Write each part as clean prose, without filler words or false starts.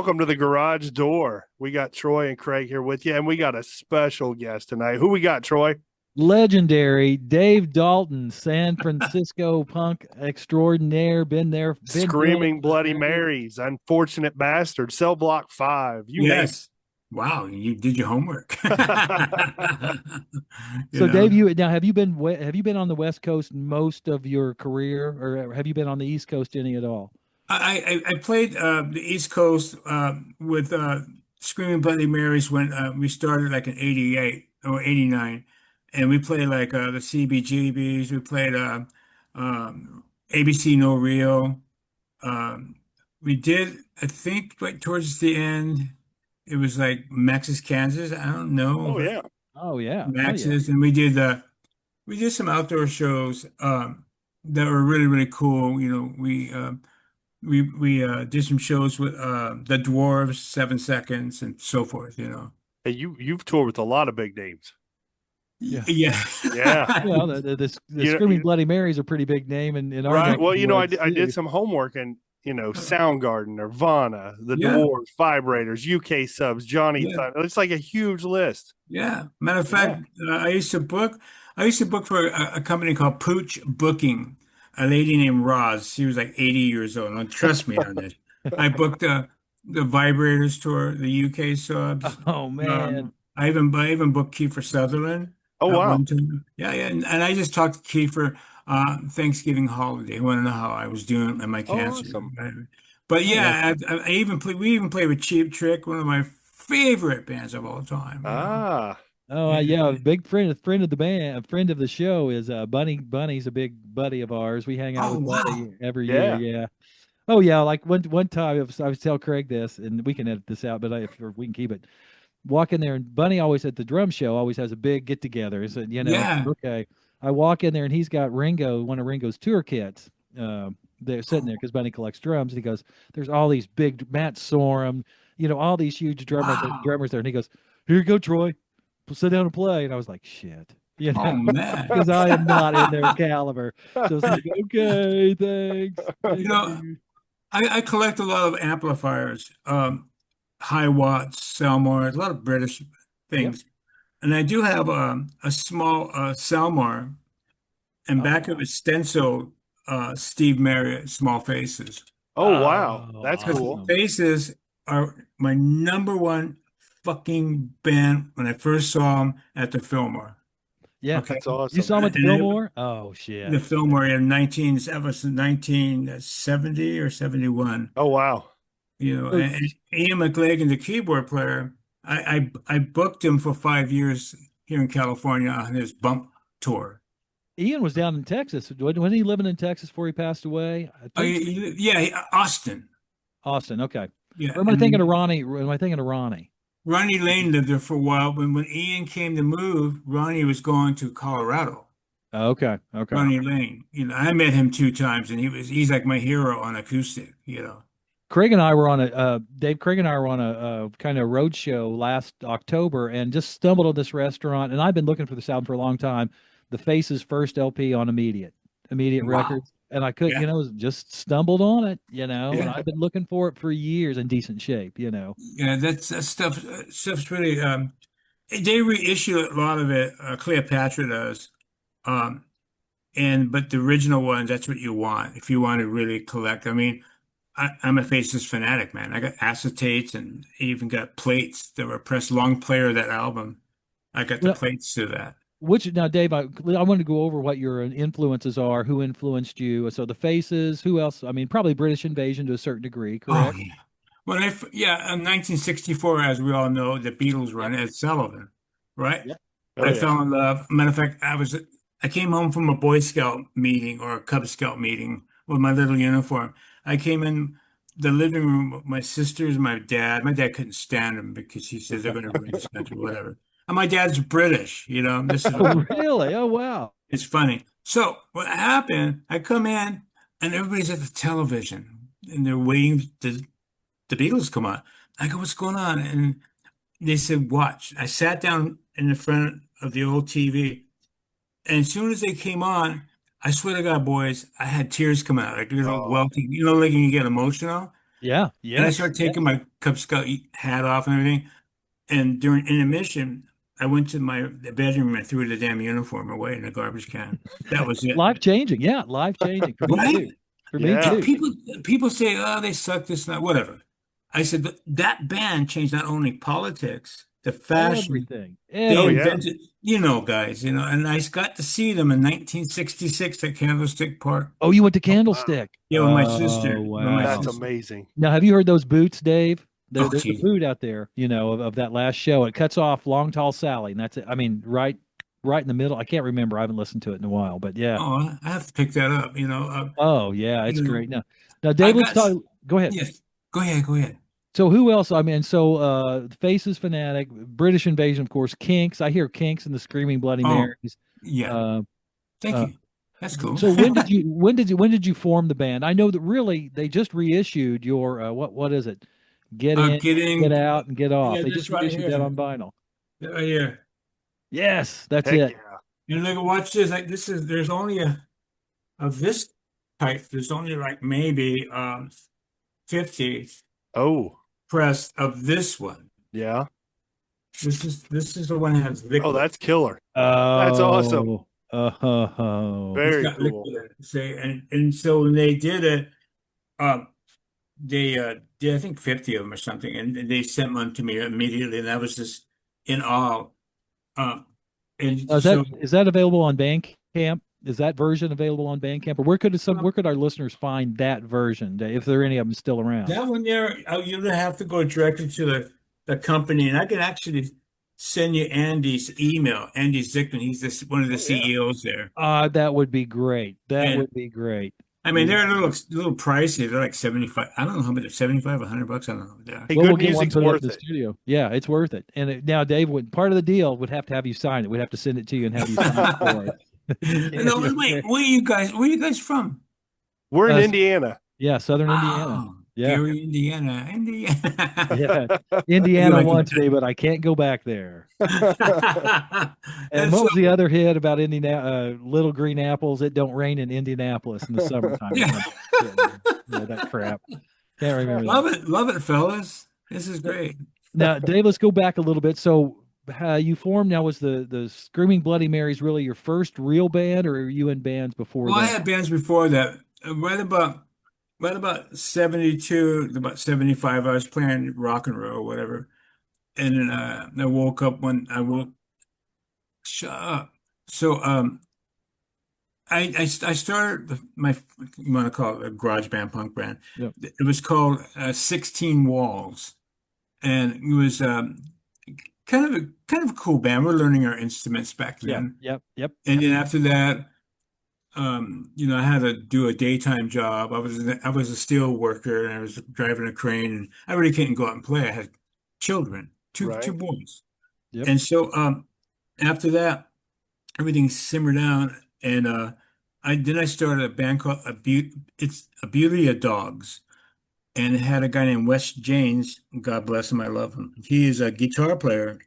welcome to the garage door. We got Troy and Craig here with you, and we got a special guest tonight. Who we got, Troy? Legendary Dave Dalton, San Francisco punk extraordinaire. Been there, been doing it Screaming Bloody Marys, Unfortunate Bastard, Cell Block 5, you name Yes. Wow, you did your homework. it. You So, know, Dave, you now have you been on the West Coast most of your career, or have you been on the East Coast any at all? I played the East Coast with Screaming Bloody Marys when we started like in '88 or '89, and we played like the CBGBs. We played ABC No Real. Um, we did, I think, like towards the end, it was like Max's Kansas. I don't know Oh, if yeah. Oh yeah, oh yeah. Max's, and we did some outdoor shows that were really really cool. We did some shows with the Dwarves, 7 Seconds, and so forth. Hey, you've toured with a lot of big names. Yeah. Yeah. Yeah. Well, the You know, Screaming Bloody Marys are a pretty big name in our right. neck of Well, the I woods I did too. some homework and, Soundgarden, Nirvana, the Yeah, Dwarves, Vibrators, UK Subs, Johnny yeah, Thunder. It's like a huge list. yeah. Matter of Yeah. fact, I used to book for a company called Pooch Booking. A lady named Roz. She was like 80 years old. And trust me on this. I booked the Vibrators tour, the UK subs. Oh man. I even booked Kiefer Sutherland Oh, at wow. one time. Yeah, yeah. And I just talked to Kiefer Thanksgiving holiday. I want to know how I was doing and my Oh, cancer. awesome. But Oh, well, yeah, I even play. We even played with Cheap Trick, one of my favorite bands of all time. Ah, oh, yeah, And- big friend of the band, a friend of the show is Bunny. Bunny's a big buddy of ours. We hang out oh with wow. Bunny every year. yeah. Yeah. Oh yeah, like one time I was tell Craig this, and we can edit this out, but if we can keep it. Walk in there, and Bunny always at the drum show always has a big get together. So Yeah. okay. I walk in there, and he's got Ringo, one of Ringo's tour kits. They're sitting there because Bunny collects drums, and he goes, "There's all these big Matt Sorum, all these huge Wow. drummers there." And he goes, "Here you go, Troy. Sit down and play." And I was like, "Shit," Oh man. because I am not in their caliber. So it's like, "Okay, thanks, You thank know, you." I collect a lot of amplifiers, high watts, Selmars, a lot of British Yep. things. And I do have a small Selmar, and Oh back of wow. it stenciled Steve Marriott, Small Faces. Oh, wow. Oh, That's Because cool. awesome. Faces are my number one fucking band when I first saw them at the Fillmore. Yeah. Okay. That's You awesome. saw him at the And Fillmore? Oh the shit. Fillmore in 1970 or 71. Oh, wow. So, And Ian McLagan, the keyboard player, I booked him for 5 years here in California on his bump tour. Ian was down in Texas. Wasn't he living in Texas before he passed away? I Oh, think so. yeah, Austin. Austin. Okay. Yeah, Or am I and thinking of then Ronnie? Or am I thinking of Ronnie? Ronnie Lane lived there for a while. When Ian came to move, Ronnie was going to Colorado. Oh, okay. Okay. Ronnie Lane. I met him 2 times, and he's like my hero on acoustic. Craig and I were on a Dave. Craig and I were on a kind of road show last October, and just stumbled on this restaurant. And I've been looking for this album for a long time. The Faces' first LP on Immediate Wow. Records, and I couldn't, Yeah. Just stumbled on it, and Yeah. I've been. For it for years in decent shape. Yeah, that stuff's really they reissue a lot of it. Cleopatra does. Um, but the original ones, that's what you want if you want to really collect. I mean, I'm a Faces fanatic, man. I got acetates and even got plates that were pressed long player of that album. I got the Well, plates to that. which now, Dave, I want to go over what your influences are, who influenced you. So the Faces, who else? I mean, probably British Invasion to a certain degree, Oh correct? yeah. Yeah, in 1964, as we all know, the Beatles Yep. run Ed Sullivan, right? Yep. Oh, I yeah. fell in love. Matter of fact, I came home from a Boy Scout meeting or a Cub Scout meeting with my little uniform. I came in the living room with my sisters, my dad. My dad couldn't stand them because he says they're going to ruin this country, whatever. And my dad's British. This is Oh, really? Oh, wow. it's funny. So what happened? I come in and everybody's at the television and they're waiting the Beatles come on. I go, what's going on? And they said, watch. I sat down in the front of the old TV. And as soon as they came on, I swear to God, boys, I had tears come out, like Oh, welting, like when you get emotional. Yeah. And I Yes. started taking my Cub Scout hat off and everything. And during intermission, I went to my bedroom and threw the damn uniform away in the garbage can. That was it. Life changing. Yeah. Life changing for me Right? too. For me Yeah. And too. people say, oh, they suck this and that, whatever. I said that band changed not only politics, the fashion. Everything. They Oh, Everything. yeah. invented, guys, and I got to see them in 1966 at Candlestick Park. Oh, you went to Oh, wow. Candlestick. Yeah, with my Oh, sister. With my That's wow. sister. amazing. Now, have you heard those boots, Dave? Oh, There's a geez. boot out there, of that last show. It cuts off Long Tall Sally, and that's it. I mean, right in the middle. I can't remember. I haven't listened to it in a while, but yeah. Oh, I have to pick that up. Oh, yeah, it's You know, great. Now, I Dave, let's got, talk. Go ahead. yes. Go ahead. Go ahead. So, who else? I mean, Faces Fanatic, British Invasion, of course, Kinks. I hear Kinks and the Screaming Bloody Oh, Marys. yeah. Uh, Thank uh, you. That's cool. so when did you form the band? I know that really they just reissued your what is it? Get in, get Getting, out, and get off. yeah, They this just right reissued that here. on vinyl. Right here. Yes, that's Heck it. yeah. And look, watch this. Like there's only of this type, there's only like maybe 50 Oh, press of this one. yeah. This is the one that has Oh, liquid. that's killer. That's awesome. Oh, oh, It's Very got cool. liquid in it. See, and so when they did it, um, they did I think 50 of them or something, and they sent one to me immediately, and I was just in awe. Um, and is so that available on Bandcamp? Is that version available on Bandcamp, or where could our listeners find that version, if there are any of them still around? that one there, you're gonna have to go directly to the company, and I can actually send you Andy's email. Andy Zickman, he's one of the Oh, yeah. CEOs there. That would be great. That And would be great. I mean, they're a little pricey. They're like 75. I don't know how much, 75, 100 bucks. I don't know what they are. Hey, Well, we'll good get one music's put up in worth the it. studio. Yeah, it's worth it. And now, Dave, part of the deal would have to have you sign it. We'd have to send it to you and have you sign it for it. No, wait, where are you guys from? We're in Uh, Indiana. Yeah, Southern Indiana. Oh, Yeah, Gary, Indiana. yeah. I Indiana like wants it. me, but I can't go back there. And That's what so, was the other hit about Indiana? Little green apples. It don't rain in Indianapolis in the summertime. Or yeah. something. Yeah, that crap. Can't remember that. Love it, fellas. This is great. Now, Dave, let's go back a little bit. So, you formed now. Was the Screaming Bloody Marys really your first real band, or were you in bands before Well, I that? had bands before that. Right about 72, about 75, I was playing rock and roll, whatever. And then I woke up when I woke. Shut up. So I started you want to call it a garage band, punk band. Yep. It was called 16 Walls, and it was kind of a cool band. We're learning our instruments back Yeah. then, Yep. and then after that, I had to do a daytime job. I was a steel worker, and I was driving a crane, and I really couldn't go out and play. I had children, two Right. boys, Yep. and so after that, everything simmered down, and I started a band called it's Abulia Dogs, and it had a guy named Wes Janes. God bless him, I love him. He is a guitar player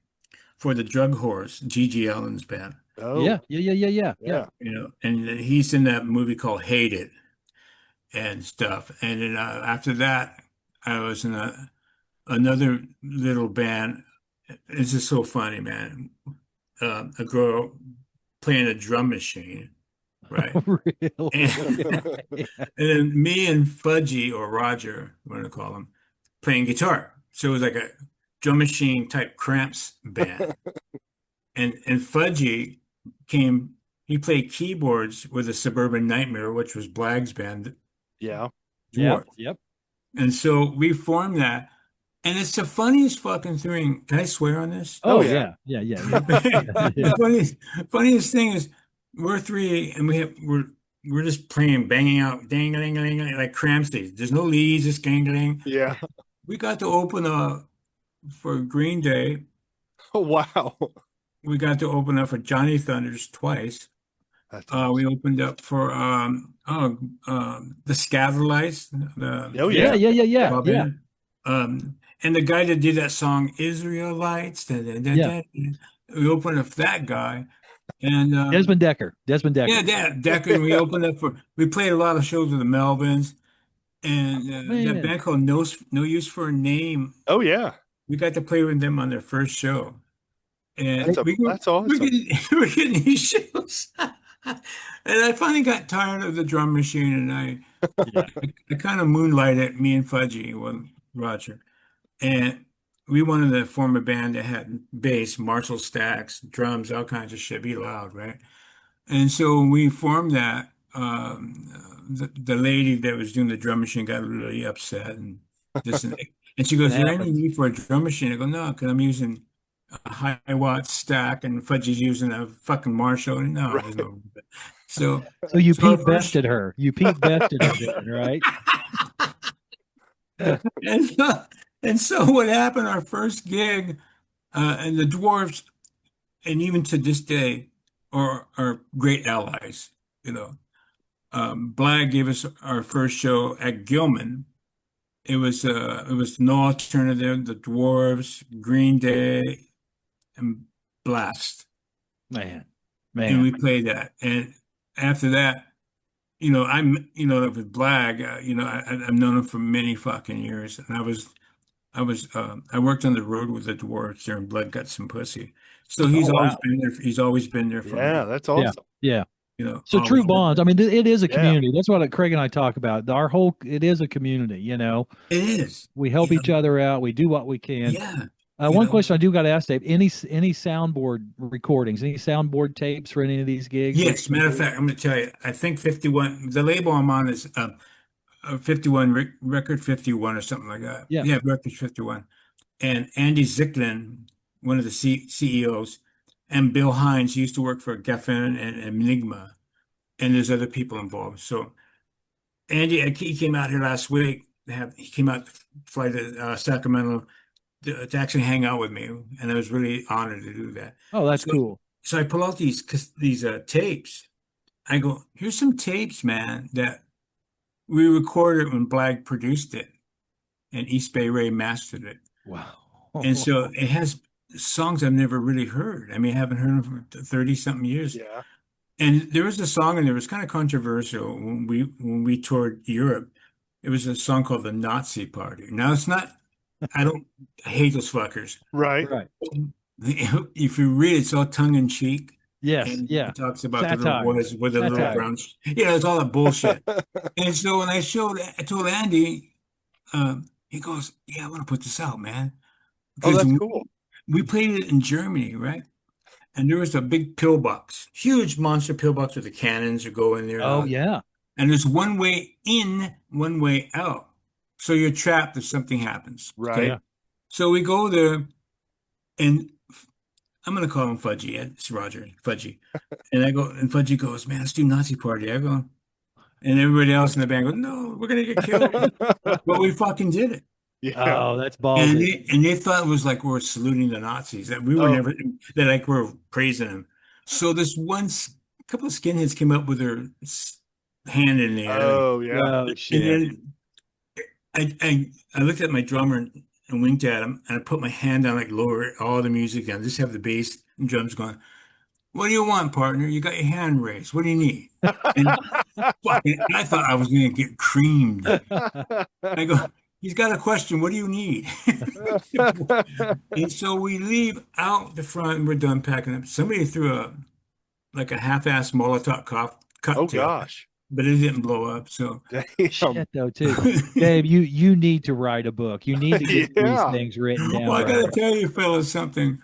for the Drug Horse, G.G. Allen's band. Oh, Yeah. yeah. And he's in that movie called Hate It and stuff. And then after that, I was in another little band. It's just so funny, man. A girl playing a drum machine, right? Really? And then me and Fudgy, or Roger, what do I call him, playing guitar. So it was like a drum machine type Cramps band. And Fudgy he played keyboards with a Suburban Nightmare, which was Blag's band, Yeah. Dwarf. Yep. And so we formed that. And it's the funniest fucking thing. Can I swear on this? Oh, yeah. yeah. The funniest thing is we're three and we're just playing, banging out, dang, dang, dang, dang, like Cramps days. There's no leads, just gang, gang. Yeah. We got to open up for Green Day. Oh, wow. We got to open up for Johnny Thunders twice. That's We opened up for the Scatterlights, Oh, Yeah. yeah. Bob Yeah. Dylan. And the guy that did that song, Israelites, da, da, da, Yeah. da, we opened up for that guy. And Desmond Decker. yeah, Decker. And we played a lot of shows with the Melvins. and that Man, band called No Use for a Name. Oh yeah, We got to play with them on their first show, and that's awesome. we're getting these shows. And I finally got tired of the drum machine, and yeah. I kind of moonlighted, me and Fudgy, well, Roger, and we wanted to form a band that had bass, Marshall stacks, drums, all kinds of shit, be loud, right? And so when we formed that, the lady that was doing the drum machine got really upset and this and that. And she It goes, "Is there any happens. need for a drum machine?" I go, "No, because I'm using a high watt stack and Fudgy's using a fucking Marshall." And no, there's Right. no. So, So you so our Pete first, bested her. You Pete bested her, then, right? and so, and so what happened? Our first gig, and the dwarves, and even to this day, are great allies. You know, Blag gave us our first show at Gilman. It was No Alternative, The Dwarves, Green Day, and Blast, Man, and man. we played that. And after that, with Blag, I've known him for many fucking years, and I worked on the road with the Dwarves during Blood, Guts, and Pussy. So Oh he's always wow. been there. He's always been there for Yeah, me. that's Yeah, awesome. yeah. So true Always been bonds. there. I mean, it is a Yeah, community. That's what Craig and I talk about. It is a community. It is, We help each other out. We do what we can. yeah, One question I do got to ask Dave: any soundboard recordings, any soundboard tapes for any of these gigs? Or Yes, matter of fact, I'm going to tell you, I think 51, the label I'm on is 51, Record 51 or something like that. yeah. Yeah, Record 51. And Andy Zicklin, one of the CEOs, and Bill Hines used to work for Geffen and Enigma, and there's other people involved. So Andy, he came out here last week. He came out to fly to Sacramento to actually hang out with me, and I was really honored to do that. Oh, that's So, cool. so I pull out these tapes. I go, "Here's some tapes, man, that we recorded when Blag produced it, and East Bay Ray mastered it." Wow. And so it has songs I've never really heard. I mean, I haven't heard them for 30 something years. yeah. And there was a song, and it was kind of controversial when we toured Europe. It was a song called "The Nazi Party." Now it's not. I hate those fuckers. Right. Right. If you read it, it's all tongue in cheek, Yes. and Yeah. it talks about the little Satire. boys with the little Satire. brown. Yeah, it's all that bullshit. And so when I told Andy, he goes, "Yeah, I want to put this out, man," Oh, because that's cool. we played it in Germany, right? And there was a big pillbox, huge monster pillbox with the cannons that go in there and Oh all. yeah. And there's one way in, one way out. So you're trapped if something happens. Right. Okay. So we go there, and I'm gonna call him Fudgy. It's Roger, Fudgy. And I go, and Fudgy goes, "Man, let's do Nazi Party." I go, and everybody else in the band goes, "No, we're gonna get killed." But we fucking did it. Yeah. Oh, that's And ballsy. they thought it was like we're saluting the Nazis, that we were Oh, never, that like we're praising them. So this couple of skinheads came up with their hand in the air, oh, yeah. Oh and shit. then I looked at my drummer and winked at him, and I put my hand down, like lower all the music down, just have the bass and drums going. "What do you want, partner? You got your hand raised. What do you need?" And fucking, I thought I was gonna get creamed. I go, "He's got a question. What do you need?" And so we leave out the front and we're done packing up. Somebody threw a half-assed Molotov Oh, cocktail, gosh. but it didn't blow up. So Damn. Shit though too. Dave, you need to write a book. You need to get these Yeah. things written well, down I right. gotta tell you fellas something.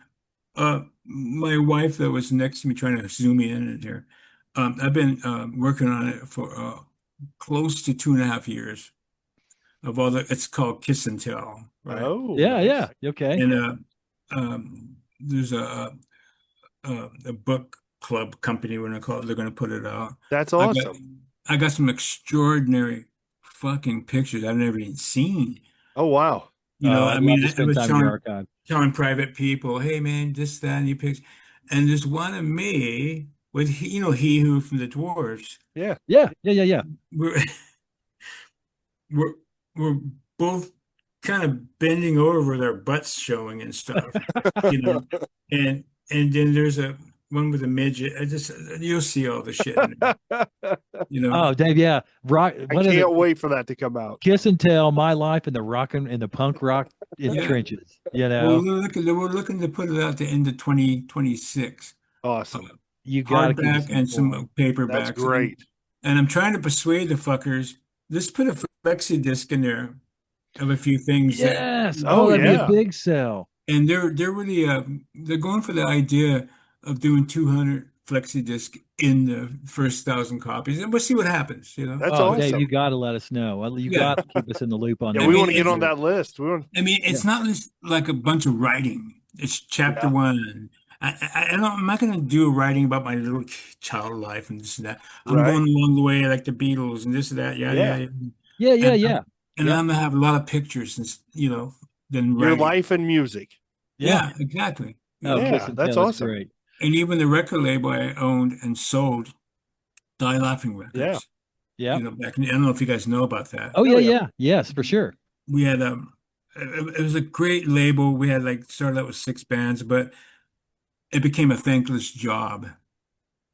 My wife that was next to me trying to zoom me in here. I've been working on it for close to 2.5 years of all the, it's called Kiss and Tell, right? Oh, Yeah, nice. yeah. Okay. And there's a book club company, we're gonna call it, they're gonna put it out. That's I got awesome. I got some extraordinary fucking pictures I've never even seen. Oh, wow. I I'd love mean, to I spend was time in your archive. telling private people, "Hey man, this, that, and you pictures." And there's one of me with he who from the Dwarves. Yeah. Yeah, yeah, yeah, yeah. We're we're we're both kind of bending over with our butts showing and stuff, you know. And then there's one with a midget. You'll see all the shit in there, you know. Oh, Dave, yeah. Rock, I what is it? can't wait for that to come out. Kiss and Tell, My Life in the punk rock Yeah. trenches. You Well, know, we're looking to put it out the end of 2026. Awesome. you got to keep us Hardback and some informed. That's paperbacks. great. And I'm trying to persuade the fuckers. Let's put a flexi disc in there of a few things that, Yes. Oh, Oh, that'd be a yeah. big sell. and they're really they're going for the idea of doing 200 flexi disc in the first 1,000 copies, and we'll see what happens. You know. That's Oh, Dave, awesome. you got to let us know. You Yeah. got to keep us in the loop on Yeah, that. we mean, want to get it's- on that list. We want. I mean, it's not just like a bunch of writing. It's chapter Yeah. one. I'm not going to do a writing about my little child life and this and that. I'm Right. going along the way like the Beatles and this and that. Yeah, Yeah. yeah, Yeah, yeah, And, yeah. And Yeah. I'm gonna have a lot of pictures and than Your writing. life and music. Yeah, exactly. Oh, Yeah, Kiss and that's Tell is awesome. great. And even the record label I owned and sold, Die Laughing Records. Yeah. Back in, I don't know if you guys know about that. Oh, yeah, yeah. yeah. Yes, for sure. We had it was a great label. We had started out with 6 bands, but it became a thankless job.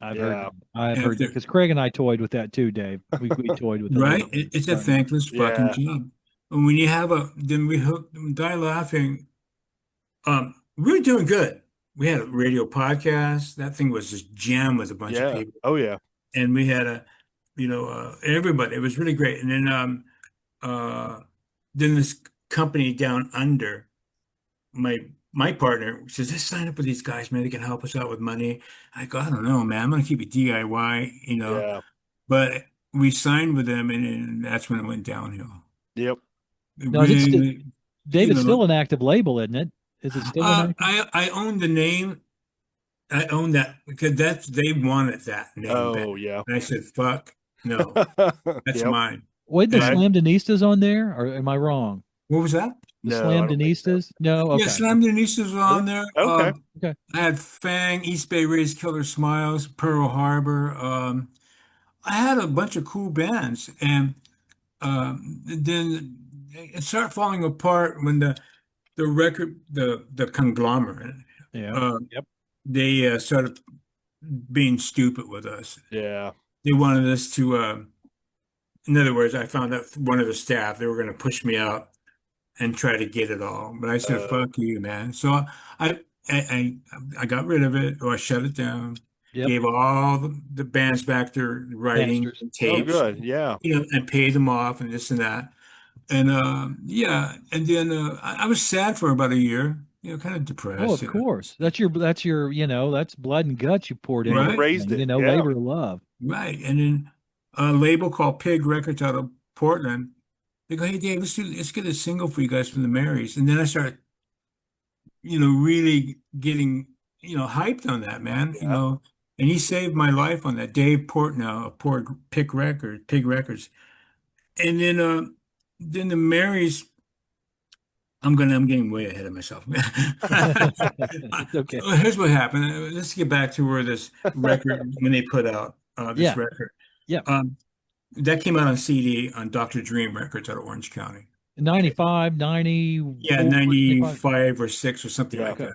I've Yeah. heard because Craig and I toyed with that too, Dave. We toyed with that. Right? It's a thankless fucking Yeah. job. And when you have then we hooked Die Laughing. We were doing good. We had a radio podcast. That thing was just jammed with a bunch of Yeah. people. Oh, yeah. And we had everybody. It was really great. And then this company down under, my partner says, let's sign up with these guys, man. They can help us out with money. I go, I don't know, man. I'm gonna keep it DIY, Yeah. But we signed with them, and that's when it went downhill. Yep. No, Dave, it's still an active label, isn't it? Is it still an active? I own the name. I own that because they wanted that name back. Oh, yeah. And I said, fuck, no, that's Yep. mine. Wait, the Right. Slam Denistas on there, or am I wrong? What was that? The No, Slam I don't think so. Denistas? No, okay. Yeah, Slam Denise was on there. Okay. Okay. I had Fang, East Bay Rays, Killer Smiles, Pearl Harbor. I had a bunch of cool bands, and then it started falling apart when the record, the conglomerate, Yeah. Yep. they started being stupid with us. Yeah. They wanted us to, in other words, I found out one of the staff, they were going to push me out and try to get it all. But I said, fuck you, man. So I got rid of it, or I shut it down, Yep. gave all the bands back their writing Masters. and Oh, tapes, good. Yeah. and paid them off and this and that. And and then I was sad for about a year, kind of depressed. Oh, of course. That's your, that's blood and guts you poured into Right. this Raised thing, it, yeah. labor of love. Right. And then a label called Pig Records out of Portland, they go, hey, Dave, let's get a single for you guys from the Marys. And then I started, really getting, hyped on that, man, Yeah. and he saved my life on that. Dave Portnow of Pig Records. And then the Marys, I'm getting way ahead of myself. It's okay. Here's what happened. Let's get back to where this record, when they put out this Yeah. record. Yeah. That came out on CD on Dr. Dream Records out of Orange County. 95, 90. Yeah, 95 or 6 or something Yeah. like that.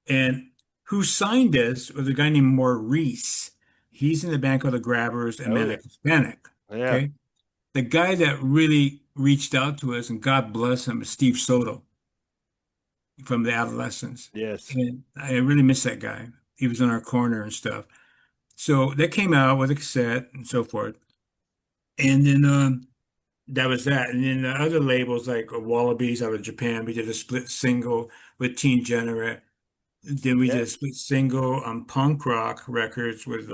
And who signed this was a guy named Maurice. He's in the band called the Grabbers and Oh, Manic Hispanic. Yeah. Okay. The guy that really reached out to us, and God bless him, is Steve Soto from the Adolescents. Yes. And I really miss that guy. He was in our corner and stuff. So that came out with a cassette and so forth. And then that was that. And then the other labels like Wallabies out of Japan, we did a split single with Teen Generate. Then we did a split single on Punk Rock Records with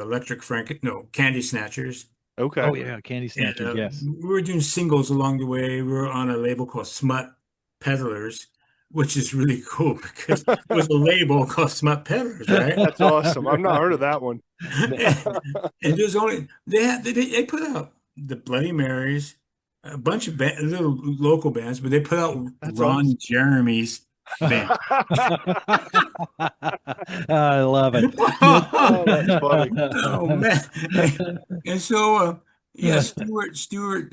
Candy Snatchers. Okay. Oh, yeah. Candy And Snatchers, yes. we were doing singles along the way. We were on a label called Smut Peddlers, which is really cool because it was a label called Smut Peddlers, right? That's awesome. I've not heard of that one. And there's only they put out the Bloody Marys, a bunch of little local bands, but they put out That's Ron awesome. Jeremy's band. I love it. Oh, that's funny. Oh man! And so Stuart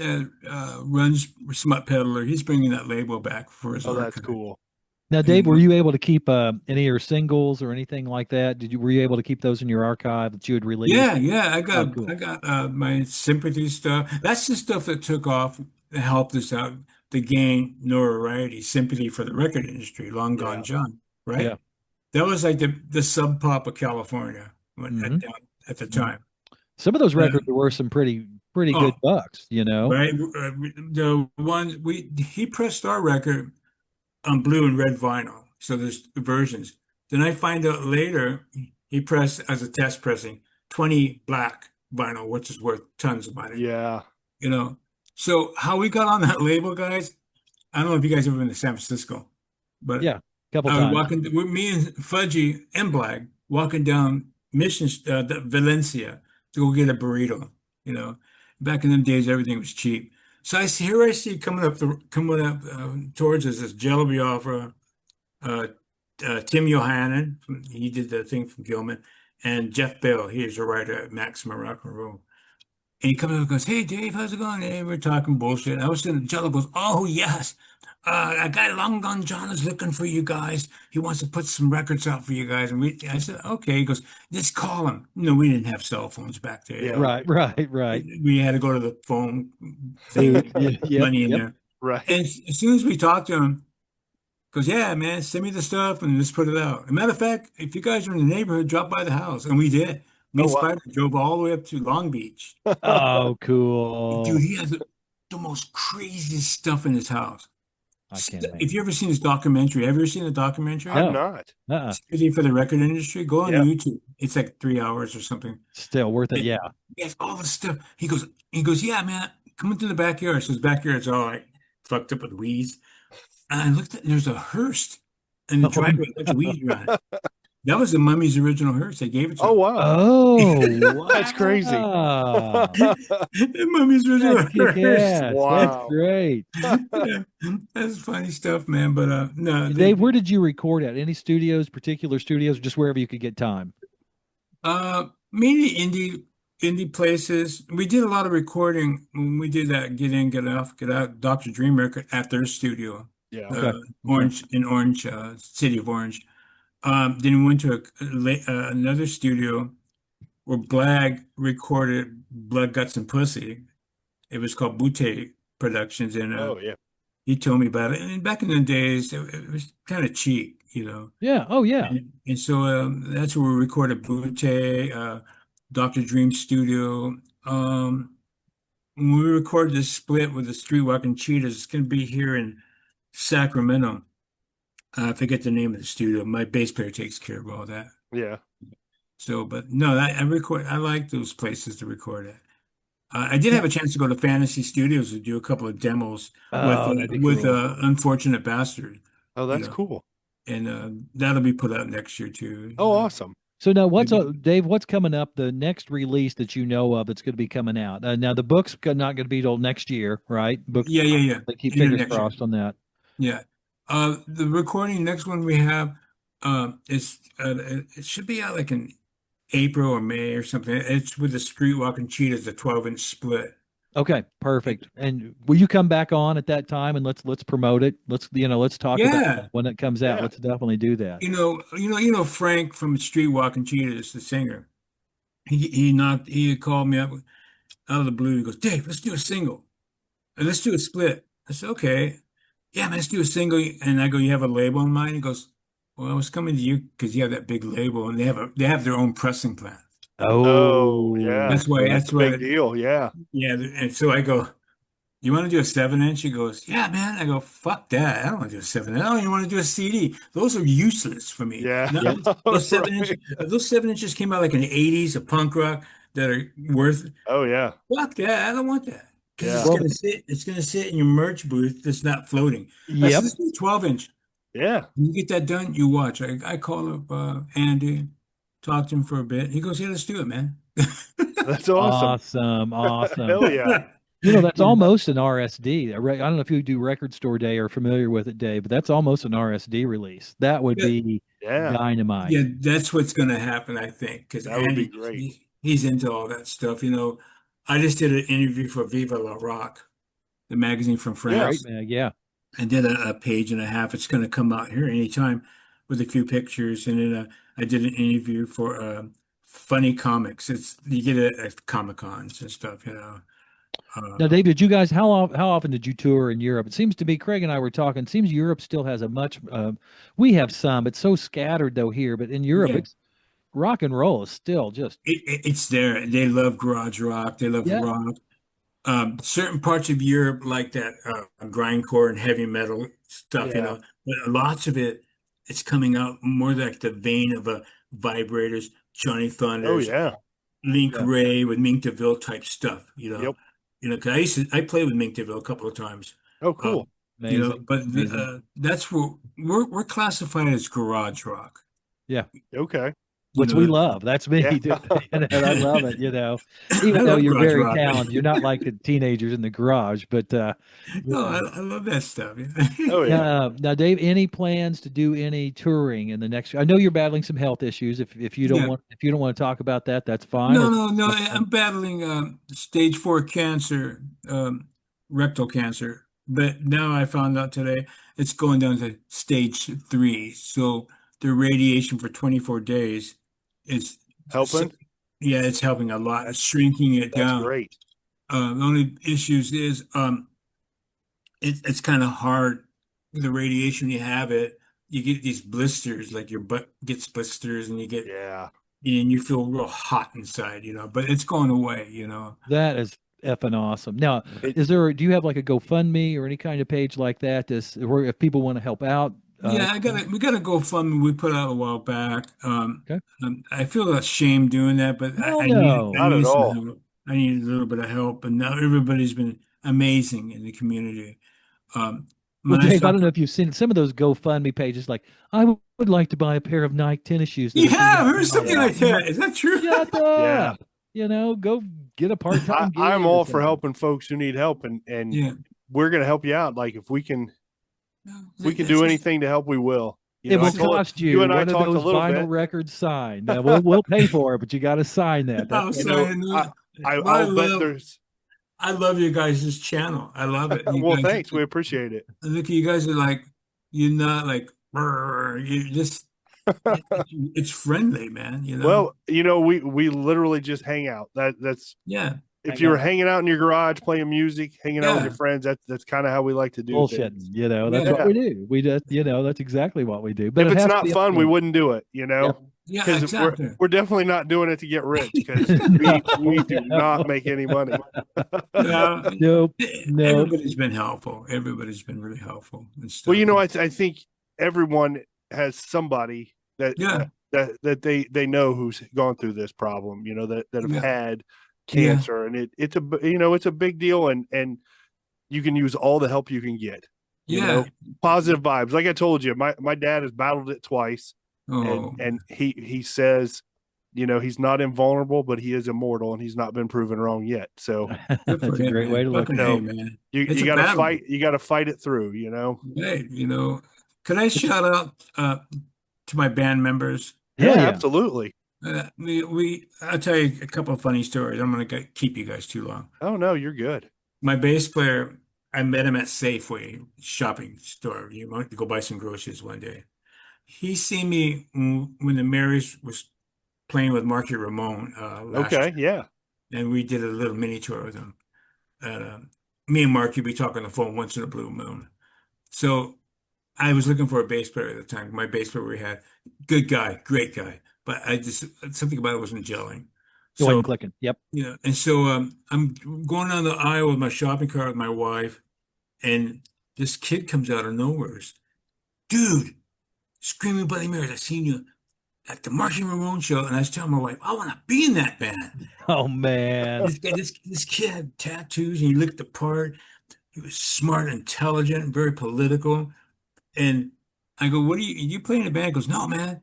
runs Smut Peddler. He's bringing that label back for his Oh, that's archive. cool. Now, You Dave, were know? you able to keep any of your singles or anything like that? Were you able to keep those in your archive that you had released? Yeah, yeah. Oh, I cool. got my Sympathy stuff. That's the stuff that took off, that helped us out to gain notoriety. Sympathy for the record industry, Long Gone Yeah. John, Yeah. right? That was like the Sub Pop of California Hmm. at the Hmm. time. Some of those Uh, records were some pretty good oh, bucks, you know? right. The one he pressed our record on blue and red vinyl. So there's versions. Then I find out later he pressed as a test pressing 20 black vinyl, which is worth tons of money, Yeah. you know. So how we got on that label, guys, I don't know if you guys ever been to San Francisco, but Yeah, a couple I was times. walking with me and Fudgy and Blag walking down Mission Valencia to go get a burrito. You know, back in them days, everything was cheap. So I see coming up towards us this Jello Biafra, uh, Tim Yohannan, he did the thing from Gilman, and Jeff Bell. He is a writer at Maximum Rock and Roll. And he comes up and goes, "Hey, Dave, how's it going?" Hey, we're talking bullshit. And I was sitting, Jello goes, "Oh, yes. A guy, Long Gone John, is looking for you guys. He wants to put some records out for you guys." And I said, "Okay." He goes, "Just call him." We didn't have cell phones back there. Yeah. Right, right, right. We had to go to the phone Booth. thing, Yeah, put yep, money in yep. there. Right. And as soon as we talked to him, he goes, "Yeah, man, send me the stuff and let's put it out." As a matter of fact, if you guys are in the neighborhood, drop by the house. And we did. Me Oh, and wow. Spider drove all the way up to Long Beach. Oh, Dude, cool. he has the most craziest stuff in his house. I can't If imagine. you ever seen his documentary, have you ever seen the documentary? I've No. not. Uh-uh. Sympathy for the record industry? Go on Yeah. YouTube. It's like 3 hours or something. Still worth it. And Yeah. he has all this stuff. He goes, "Yeah, man, come into the backyard." So his backyard's all like fucked up with weeds. And I looked at, there's a hearse in the Oh, driveway, a bunch of weeds around it. That was the Mummy's original hearse. They gave it to Oh, him. wow. oh, That's crazy. wow. The Mummy's That's original kick hearse. ass. That's Wow. great. Yeah, that's funny stuff, man. But no, Dave, where did you record at? Any studios, particular studios, or just wherever you could get time? mainly indie places. We did a lot of recording when we did that Get In, Get Off, Get Out Dr. Dream record at their studio, Yeah. Okay. Okay. Orange, city of Orange. Then we went to another studio where Blag recorded Blood, Guts, and Pussy. It was called Butte Productions, and Oh, yeah. he told me about it. And back in the days, it was kind of cheap, you know. Yeah. Oh, yeah. And so that's where we recorded Butte, Dr. Dream Studio. When we recorded this split with the Streetwalking Cheetahs, it's going to be here in Sacramento. I forget the name of the studio. My bass player takes care of all that. Yeah. So, but no, I like those places to record at. I did Yeah. have a chance to go to Fantasy Studios to do a couple of demos Oh, that'd be with cool. Unfortunate Bastard, Oh, you that's know, cool. and that'll be put out next year too. Oh, awesome. So now, Maybe- Dave? What's coming up? The next release that you know of that's going to be coming out. Now, the book's not going to be till next year, right? Book. yeah. They keep Into fingers next year. crossed on that. Yeah. The recording next one we have is it should be out like in April or May or something. It's with the Streetwalking Cheetahs, a 12-inch split. Okay, perfect. And will you come back on at that time and let's promote it? Let's talk about Yeah. it when it comes out. Yeah. Let's definitely do that. Frank from Streetwalking Cheetahs, the singer. He had called me up out of the blue. He goes, "Dave, let's do a single. And let's do a split." I said, "Okay. Yeah, man, let's do a single." And I go, "You have a label in mind?" He goes, "Well, I was coming to you because you have that big label and they have their own pressing plant." Oh, Oh, yeah. That's why, So that's a big deal. Yeah. yeah. And so I go, "You want to do a 7-inch?" He goes, "Yeah, man." I go, "Fuck that. I don't want to do a 7-inch. I don't even want to do a CD. Those are useless for me." Yeah. No, Yep. those 7 inches, Right. those 7 inches came out like in the 80s of punk rock that are worth, Oh, yeah. fuck that. I don't want that. Because Yeah. Well, it's gonna sit in your merch booth that's not floating. I said, yep. "Let's do 12-inch. Yeah. When you get that done, you watch." I call up Andy, talk to him for a bit. He goes, "Yeah, let's do it, man." That's awesome. Awesome. Awesome. Hell yeah. That's almost an RSD. I don't know if you do Record Store Day or familiar with it, Dave, but that's almost an RSD release. That would Yeah, be Yeah. dynamite. yeah, that's what's gonna happen, I think, because That would be Andy, great. he's into all that stuff. I just did an interview for Viva La Rock, the magazine from Yeah. Great, France. man. Yeah. I did a page and a half. It's going to come out here anytime with a few pictures. And then I did an interview for Funny Comics. It's you get it at Comic Cons and stuff, you know. Now, Uh, Dave, did you guys how often did you tour in Europe? It seems to be Craig and I were talking. It seems Europe still has a much. We have some. It's so scattered though here, but in Europe, yeah, it's rock and roll is still just it's there. They love garage rock. They love yeah, rock. Certain parts of Europe like that grindcore and heavy metal stuff, you Yeah. know. But lots of it, it's coming out more like the vein of Vibrators, Johnny Oh Thunders, yeah. Link yeah, Ray with Mink DeVille type stuff, you know. Yep. You know, 'cause I played with Mink DeVille a couple of times. Oh Um, cool. you know, amazing, but amazing. that's what we're classified as garage rock. Yeah, Okay. You which we know, love. That's me, Yeah. dude. And I love it. I Even though love you're garage very rock. talented, you're not like the teenagers in the garage. But you No, know, I love that stuff. Oh Yeah. yeah. now, Dave, any plans to do any touring in the next? I know you're battling some health issues. If you don't Yeah. want to talk about that, that's fine. No, Or no, no. I'm battling stage 4 cancer, rectal cancer. But now I found out today it's going down to stage 3. So the radiation for 24 days is, Helping. yeah, it's helping a lot. It's That's shrinking it that's down. great. The only issues is it's kind of hard with the radiation you have it. You get these blisters, like your butt gets blisters, and Yeah. you feel real hot inside, you know. But it's going away, you know. that is effing awesome. Now, It do you have like a GoFundMe or any kind of page like that? This where if people want to help out. Yeah, we got a GoFundMe we put out a while back. Okay. I feel ashamed doing that, but No, no. I not at needed some all. help. I needed a little bit of help, and now everybody's been amazing in the community. Um, Well, when I Dave, I saw, don't know if you've seen some of those GoFundMe pages. Like, would like to buy a pair of Nike tennis shoes that are yeah, $300. or something Yeah. like that. Is that true? Shut Yeah. up. Go get a part-time I'm gig or all for something. helping folks who need help, and Yeah. we're gonna help you out. Like if No, we can do anything to help, we will. It I will told cost you you and I one of talked a those little vinyl bit. records signed. We'll pay for it, but you got to sign that. That's I'm You what know, sorry. Well, I'll bet there's I love you guys' channel. I love it. You well, guys, thanks. We appreciate it. look, you guys are like, you're not like, "Brr," you just, it's friendly, man, you know? Well, we literally just hang out. That's Yeah. if hang you were out. hanging out in your garage playing music, hanging out with your Yeah. friends, that's kind of how we like to do Bullshitting. things. That's Yeah. what Yeah. we do. We just, that's exactly what we do. But If it it's has to not be fun, we upfront. wouldn't do it, Yep. Yeah, because exactly. we're definitely not doing it to get rich because No, we do not no, make any money. Yeah. nope, nope. Everybody's been helpful. Everybody's been really helpful and Well, stuff. I think everyone has somebody that Yeah. that they know who's gone through this problem, that have Yeah. had Yeah. cancer, and it's a big deal, and you can use all the help you can get. Yeah. Positive vibes. Like I told you, my dad has battled it twice, and Oh, he says, he's not invulnerable, but he is immortal, and he's not been proven wrong yet. So good for That's a him, great way man. to look Fucking at A, it. man. you It's you a got to battle. fight. You got to fight it through. Hey, could I shout out to my band members? Yeah, Hell yeah. absolutely. I'll tell you a couple of funny stories. I'm gonna keep you guys too long. Oh no, you're good. My bass player, I met him at Safeway shopping store. You want to go buy some groceries one day. He seen me when the Marys was playing with Marky Ramone last Okay, year, yeah. and we did a little mini tour with him. And me and Marky be talking on the phone once in a blue moon. So I was looking for a bass player at the time. My bass player we had, good guy, great guy, but I just something about it wasn't gelling. It wasn't So clicking. Yep. and so I'm going down the aisle with my shopping cart with my wife, and this kid comes out of nowhere. Dude, Screaming Bloody Marys, I seen you at the Marky Ramone show, and I was telling my wife, I want to be in that band. Oh man. This kid had tattoos, and he looked the part. He was smart, intelligent, very political. And I go, "What you play in a band?" He goes, "No, man,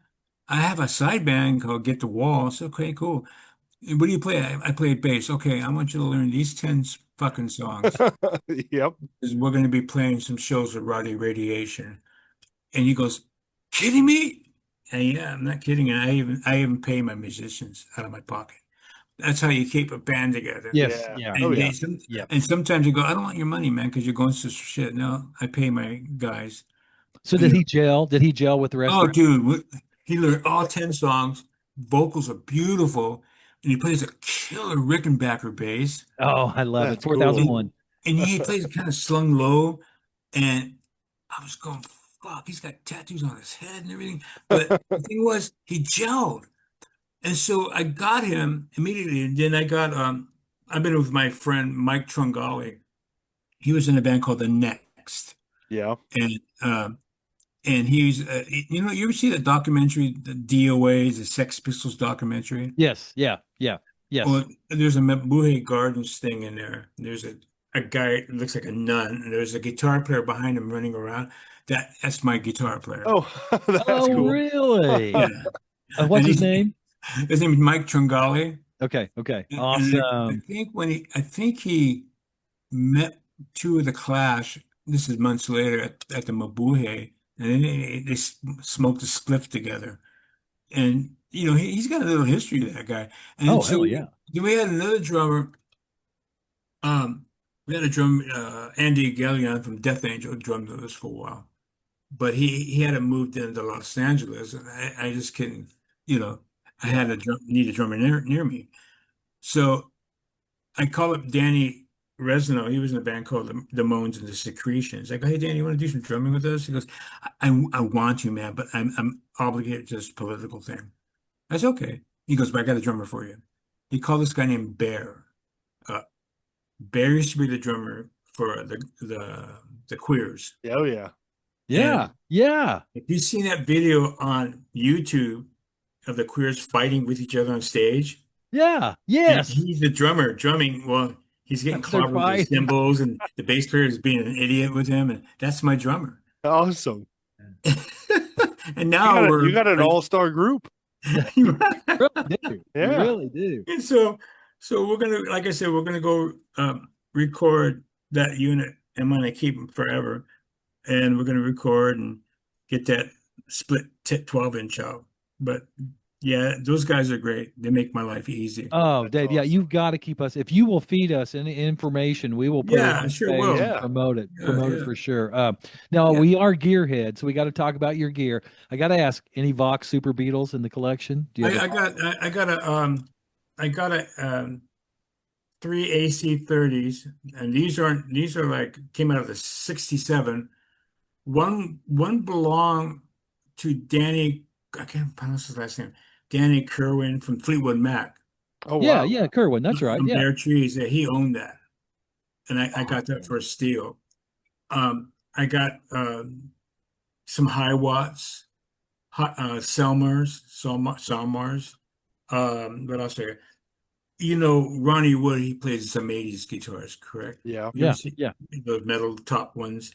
I have a side band called Get the Wall." So, okay, cool. "And what do you play?" I play bass. Okay, I want you to learn these 10 fucking songs Yep. because we're going to be playing some shows with Roddy Radiation. And he goes, "Kidding me?" And yeah, I'm not kidding. And I even pay my musicians out of my pocket. That's how you keep a band together. Yes. Yeah. Yeah. Oh And yeah. they Yeah. some, Yeah. and sometimes you go, I don't want your money, man, because you're going through shit. No, I pay my guys. So You did know, he gel? Did he gel with the rest oh, of the? dude, he learned all 10 songs. Vocals are beautiful, and he plays a killer Rickenbacker bass. Oh, I love it. That's cool. 4001. And he plays it kind of slung low. And I was going, fuck, he's got tattoos on his head and everything. But the thing was, he gelled. And so I got him immediately. And then I've been with my friend Mike Trongali. He was in a band called The Next. Yeah. And he's, you ever see the documentary, the DOAs, the Sex Pistols documentary? Yes. Yeah. Yeah. Yes. Well, there's a Mabuhay Gardens thing in there. There's a guy that looks like a nun, and there's a guitar player behind him running around. That's my guitar player. Oh, that's Oh, cool. Yeah. really? And What's his name? his name is Mike Trongali. Okay. Okay. And I Awesome. think I think he met two of the Clash. This is months later at the Mabuhay, and then they smoked a spliff together. And he's got a little history, that guy. And Oh, so hell yeah. then we had another drummer. We had a drum, Andy Gallion from Death Angel drummed with us for a while, but he had to move into Los Angeles, and I just couldn't, I had a need a drummer near me. So I called up Danny Resno. He was in a band called the Moans and the Secretions. I go, hey, Danny, you want to do some drumming with us? He goes, I want to, man, but I'm obligated to this political thing. I said, okay. He goes, but I got a drummer for you. He called this guy named Bear. Uh, Bear used to be the drummer for the Queers. Oh yeah. Yeah. And Yeah. if you've seen that video on YouTube of the Queers fighting with each other on stage, Yeah. and Yes. he's the drummer drumming, well, he's getting They're clobbered with his fighting. cymbals, and the bass player is being an idiot with him, and that's my drummer. Awesome. And now You got an all-star group. You really do. You Yeah. really do. And so we're gonna, like I said, we're gonna go record that unit. I'm gonna keep them forever, and we're gonna record and get that split 12-inch out. But yeah, those guys are great. They make my life easy. Oh, That's Dave, yeah, awesome. you've got to keep us. If you will feed us any information, we will put it Yeah, on sure page will. and Yeah. promote it. Yeah, Promote it yeah. for sure. Now Yeah. we are gearheads, so we got to talk about your gear. I got to ask, any Vox Super Beatles in the collection? Do you have I got a three AC30s, and these are like came out of the 67. One belonged to Danny, I can't pronounce his last name, Danny Kerwin from Fleetwood Mac Oh Yeah, wow. yeah, Kerwin, that's right. from Yeah. Bare Trees. That he owned that, and I got that for a steal. I got some high watts, Selmars. What else? Ronnie Wood, he plays some 80s guitars, correct? Yeah. You ever Yeah. see Yeah. the metal top ones?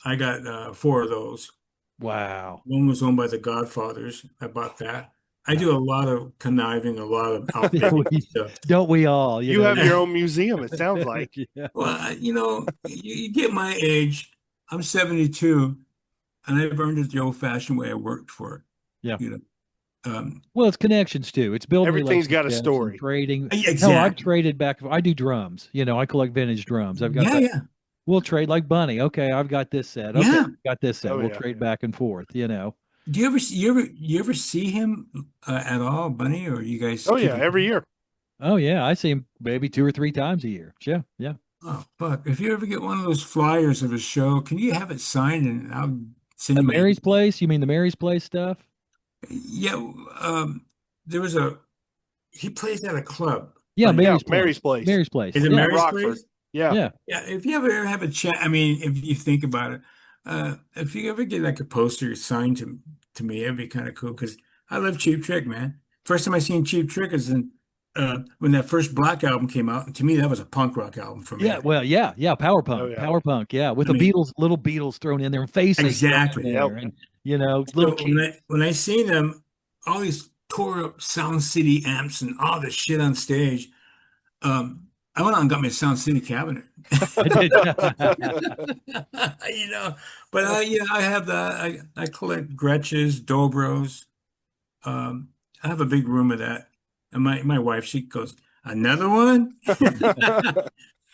I got 4 of those. Wow. One was owned by the Godfathers. I bought that. I do a lot of conniving, a lot of Yeah, outbidding stuff. don't we all? You have your own museum, it sounds like. Yeah. Well, you get my age. I'm 72, and I've earned it the old-fashioned way. I worked for it. Yeah. You know. Well, it's connections too. It's building Everything's got a relationships and story. trading. Hell, I've Exactly. traded back. I do drums. I collect vintage drums. I've got Yeah, that. yeah. We'll trade like Bunny. Okay, I've got this set. Okay, Yeah. I've got this set. Oh, We'll yeah. trade back and forth. Do you ever see him at all, Bunny, or you guys Oh keep yeah, in every contact? year. Oh yeah, I see him maybe 2 or 3 times a year. Yeah, yeah. Oh, fuck. If you ever get one of those flyers of a show, can you have it signed and I'll send At you my Mary's Place? You mean the Mary's Place stuff? Yeah, there was he plays at a club. Yeah, But Mary's Place. Mary's Place. Mary's Place. is it Yeah, Mary's Rockford. Place? Yeah. yeah. Yeah, if you ever have a chat, I mean, if you think about it, if you ever get like a poster signed to me, it'd be kind of cool because I love Cheap Trick, man. First time I seen Cheap Trick is when that first Black album came out, and to me that was a punk rock album for me. Yeah, well, yeah, power punk, Oh, yeah. power punk, yeah, with I the mean- Beatles, little Beatles thrown in there and faces thrown in Exactly. there, Yep. and So little kids. when I seen them, all these tore up Sound City amps and all this shit on stage, I went out and got my Sound City cabinet. You know, but I have that. I collect Gretches, Dobros. I have a big room of that, and my wife, she goes, Another one?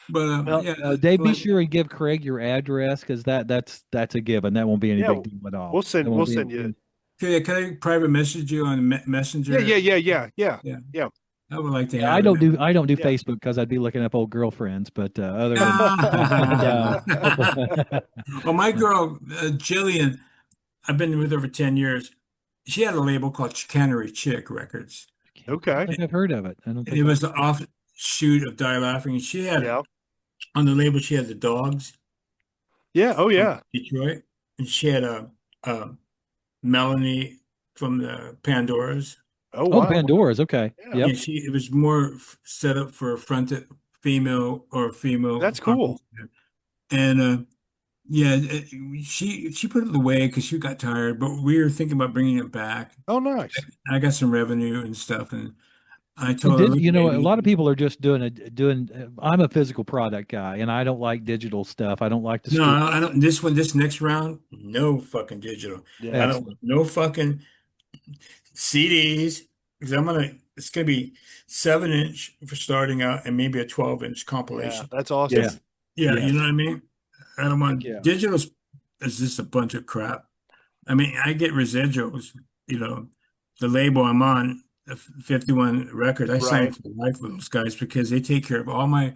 But Well, yeah, Dave, be like, sure and give Craig your address because that's a given. That won't be any Yeah, big deal at all. That we'll won't be send you. can I private message you on Yeah, Messenger? yeah. Yeah, Yeah. I would like to Yeah, have it. I don't do Yeah. Facebook because I'd be looking up old girlfriends. But other than Ah. no. Well, my girl, Jillian, I've been with her for 10 years. She had a label called Chicanery Chick Records. I don't Okay. think I've heard of it. I don't And it think was the offshoot of Die Laughing. And she had, Yeah. on the label, she had the Dogs Yeah. Oh from yeah. Detroit. And she had a Melanie from the Pandoras. Oh Oh, the wow. Pandoras. Okay. Yeah. Yep. Yeah, it was more set up for a fronted female or female That's cool. artist. And yeah, she put it away because she got tired, but we were thinking about bringing it back. Oh nice. I got some revenue and stuff, and I And told her, look, a baby, lot of people are just doing. I'm a physical product guy, and I don't like digital stuff. I don't like to no, stream. I don't. This next round, no fucking digital. I Yeah. don't Excellent. no fucking CDs because it's gonna be 7-inch for starting out and maybe a 12-inch Yeah. compilation. That's awesome. Yeah. Yeah, Yeah. you know what I mean? I don't Heck want yeah. digital is just a bunch of crap. I mean, I get residuals, the label I'm on, the 51 Records, I Right. signed for life with those guys because they take care of all my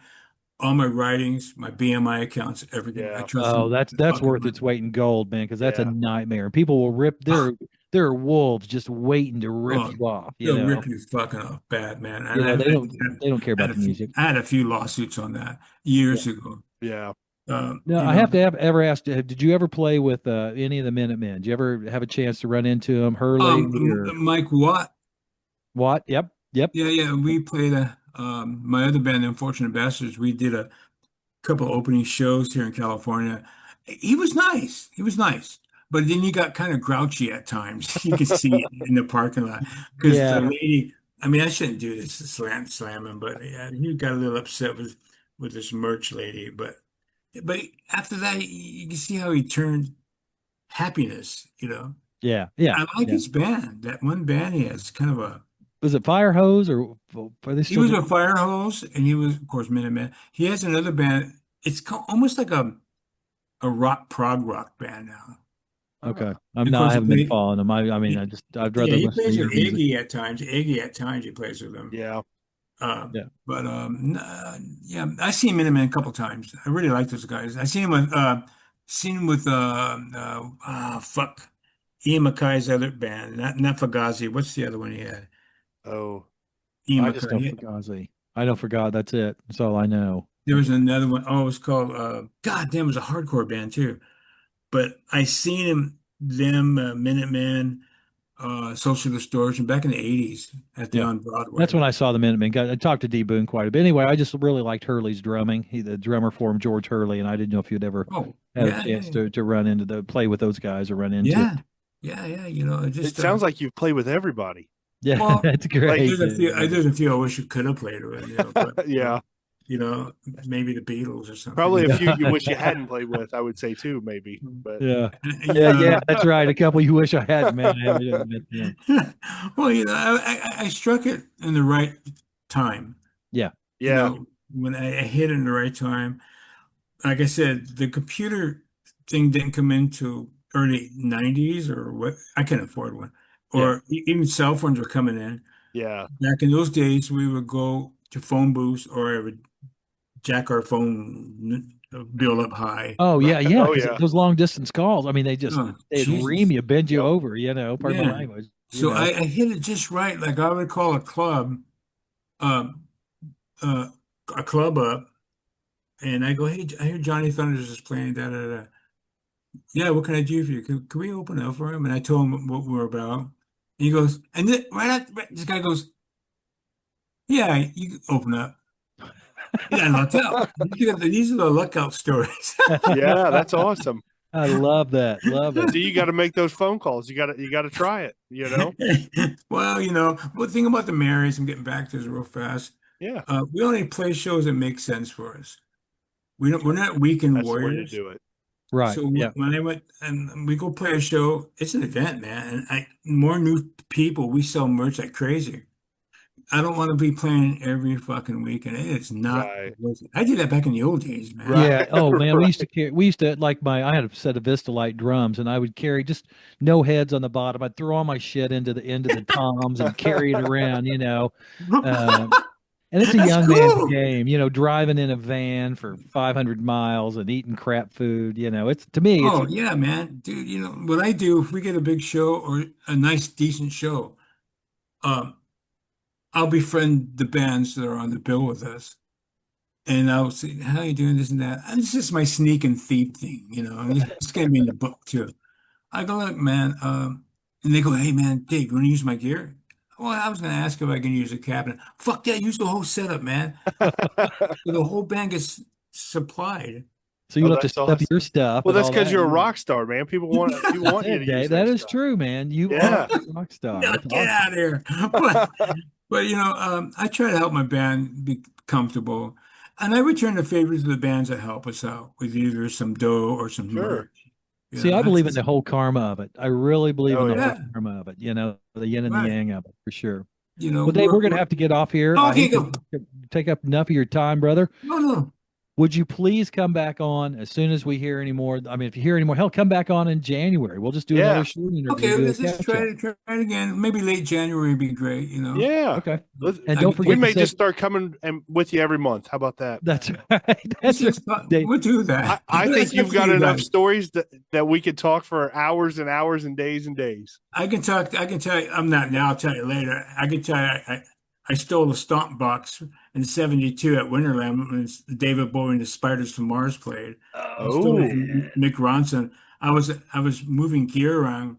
writings, my BMI accounts, everything. I Yeah. trust Oh, them. that's Fucking worth its weight in gold, man, because that's a Yeah. nightmare. People will rip there are wolves just waiting to rip Oh, you off, they'll rip you fucking off bad, man. And they don't care about the music. I had a few lawsuits on that years ago. Yeah. No, You I know, have to have ever asked, did you ever play with any of the Minutemen? Did you ever have a chance to run into them, Hurley or Mike Watt. what? Yep. Yep. Yeah. We played my other band, the Unfortunate Bastards. We did a couple opening shows here in California. He was nice. He was nice. But then he got kind of grouchy at times. You could see it in the parking lot because the Yeah. lady, I mean, I shouldn't do this slam him, but yeah, he got a little upset with this merch lady. But after that, you can see how he turned happiness. Yeah. Yeah. I like Yeah. his band. That one band he has, kind of a. Was it Fire Hose or are they He still was doing? a fire hose, and he was, of course, Minuteman. He has another band. It's almost like a prog rock band now. Okay. Of I course, haven't been following them. I mean, I'd yeah, rather he listen to plays your with music. Iggy at times. Iggy at times he plays with them. Yeah. Yeah. But yeah, I seen Minuteman a couple times. I really like those guys. I seen him with fuck, Ian MacKay's other band, not Fugazi. What's the other one he had? Oh, Ian I just know MacKay. Fugazi. I know Fugazi. That's it. That's all I know. There was another one. Oh, it was called God damn, it was a hardcore band too. But I seen them Minutemen, Social Distortion back in the 80s at the Yeah. on Broadway. That's when I saw the Minutemen. I talked to D Boone quite a bit. Anyway, I just really liked Hurley's drumming. The drummer for him, George Hurley, and I didn't know if you'd ever Oh, had a yeah, chance yeah, to run into yeah. play with those guys or run into. Yeah, yeah. it Just sounds like you play with everybody. Yeah, well, that's great. there's a few I wish you could have played with, but Yeah. maybe the Beatles or something. Probably a Yeah. few you wish you hadn't played with, I would say too, maybe. But Yeah. You Yeah, know, yeah, that's right. A couple you wish I had, man. I haven't admit, yeah. well, I struck it in the right time. Yeah. yeah. When I hit it in the right time. Like I said, the computer thing didn't come into early 90s or what. I can't afford one. Or even cell phones were coming in. Yeah. Back in those days, we would go to phone booths or I would jack our phone bill up high. Oh yeah, yeah. Oh, Because yeah. those long distance calls, I mean, Oh, they'd Jesus. ream you, bend you Yep. over, pardon my Yeah. language. So I hit it just right. Like I would call um, uh, a club up, and I go, "Hey, I hear Johnny Thunders is playing. Da da da. Yeah, what can I do for you? Can we open up for him?" And I told him what we're about. And he goes, and then this guy goes, "Yeah, you can open up." Yeah, I lucked out. These are the luck out stories. Yeah, that's awesome. I love that. Love it. So you got to make those phone calls. You got to try it, Well, one thing about the Marys, I'm getting back to this real fast. Yeah. We only play shows that make sense for us. We're not weekend That's the way to warriors. do it. Right. So Yeah. when I went and we go play a show, it's an event, man. And more new people, we sell merch like crazy. I don't want to be playing every fucking weekend. It is not Right. worth it. I did that back in the old days, man. Right. Yeah. Oh man, we used to Right. carry. We used to like I had a set of Vistalite drums, and I would carry just no heads on the bottom. I'd throw all my shit into the toms and carry it around. Um, and it's a That's young man's cool. game. Driving in a van for 500 miles and eating crap food. It's to me, it's Oh yeah, man, dude. You know what I do if we get a big show or a nice, decent show, um, I'll befriend the bands that are on the bill with us, and I'll say, "How you doing?" This and that. And it's just my sneak and thief thing, And it's gonna be in the book too. I go, look, man, and they go, hey, man, Dave, you want to use my gear? Well, I was gonna ask if I can use a cabinet. Fuck yeah, use the whole setup, man. So the whole band gets supplied. so you Oh, don't have to that's set up your awesome. stuff Well, and that's all because that. you're a rock star, man. People want you Yeah, to use Dave, their that is stuff. true, man. You are Yeah. a rock star. No, That's get awesome. out of here. But I try to help my band be comfortable, and I return the favors of the bands that help us out with either some dough or some Sure. merch. See, I That's believe in just, the whole karma of it. I really believe Oh in the whole yeah. yeah, karma of it. The yin and the right. yang of it, for sure. You know, Well, Dave, we're going to we're have to get off here. I okay. hate to Go. take up enough of your time, brother. No, no. Would you please come back on as soon as we hear any more? I mean, if you hear any more, hell, come back on in January. We'll just do another Yeah. short interview, Okay, do a let's just catch up. try it again. Maybe late January would be great. Yeah. Okay. Let's, And I don't can we forget take to may send. just start coming and with you every month. How about that? That's right. That's right. Dave. we'll do I, that. I think That's up you've to got you enough guys. stories that we could talk for hours and hours and days and days. I can talk. I can tell you. I'm not now. I'll tell you later. I can tell you. I stole a stomp box in '72 at Winterland when David Bowie and the Spiders from Mars played. I Oh stole it Oh, from man. Mick Ronson. I was moving gear around